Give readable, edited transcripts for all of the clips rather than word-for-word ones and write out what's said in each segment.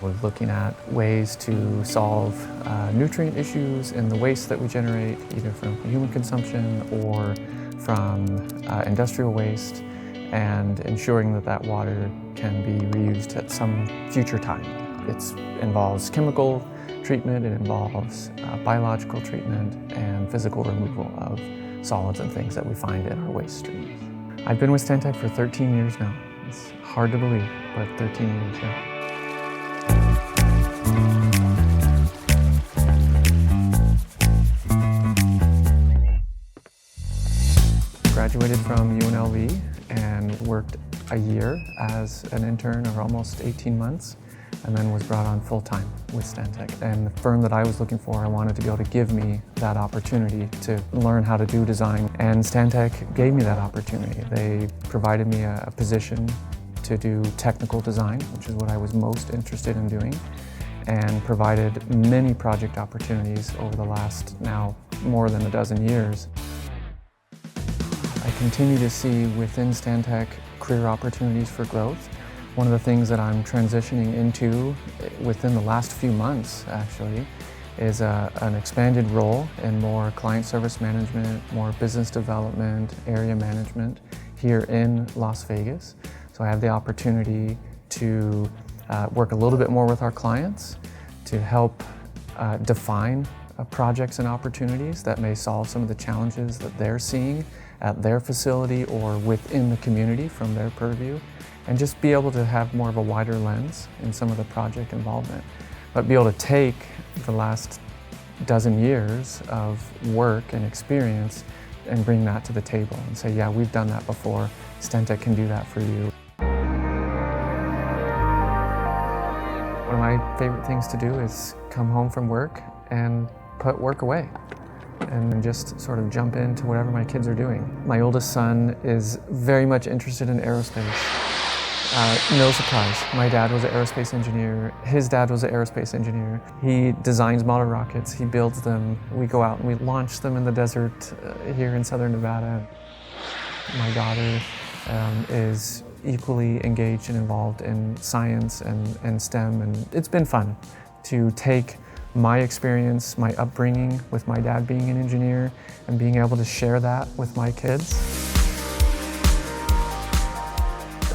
We're looking at ways to solve nutrient issues in the waste that we generate, either from human consumption or from industrial waste, and ensuring that that water can be reused at some future time. It involves chemical treatment, it involves biological treatment, and physical removal of solids and things that we find in our waste streams. I've been with Stantec for 13 years now. It's hard to believe, but 13 years now. Graduated from UNLV and worked a year as an intern, or almost 18 months, and then was brought on full-time with Stantec. And the firm that I was looking for, I wanted to be able to give me that opportunity to learn how to do design, and Stantec gave me that opportunity. They provided me a position to do technical design, which is what I was most interested in doing, and provided many project opportunities over the last now more than a dozen years. I continue to see within Stantec career opportunities for growth. One of the things that I'm transitioning into within the last few months, actually, is an expanded role in more client service management, more business development, area management here in Las Vegas. So I have the opportunity to work a little bit more with our clients to help define projects and opportunities that may solve some of the challenges that they're seeing at their facility or within the community from their purview, and just be able to have more of a wider lens in some of the project involvement. But be able to take the last dozen years of work and experience and bring that to the table and say, yeah, we've done that before, Stantec can do that for you. One of my favorite things to do is come home from work and put work away and just sort of jump into whatever my kids are doing. My oldest son is very much interested in aerospace. No surprise, my dad was an aerospace engineer, his dad was an aerospace engineer. He designs model rockets, he builds them, we go out and we launch them in the desert here in southern Nevada. My daughter is equally engaged and involved in science and STEM, and it's been fun to take my experience, my upbringing with my dad being an engineer, and being able to share that with my kids.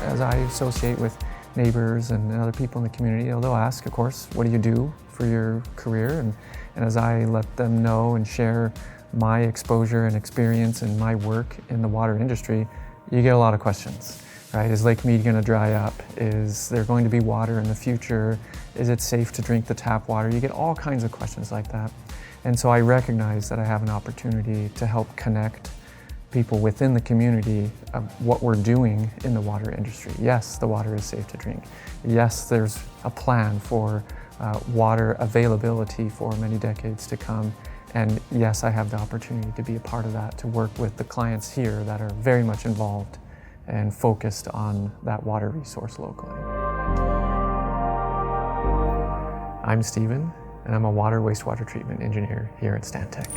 As I associate with neighbors and other people in the community, they'll ask, of course, what do you do for your career? And as I let them know and share my exposure and experience and my work in the water industry, you get a lot of questions. Right? Is Lake Mead going to dry up? Is there going to be water in the future? Is it safe to drink the tap water? You get all kinds of questions like that. And so I recognize that I have an opportunity to help connect people within the community of what we're doing in the water industry. Yes, the water is safe to drink. Yes, there's a plan for water availability for many decades to come. And yes, I have the opportunity to be a part of that, to work with the clients here that are very much involved and focused on that water resource locally. I'm Steven, and I'm a water wastewater treatment engineer here at Stantec.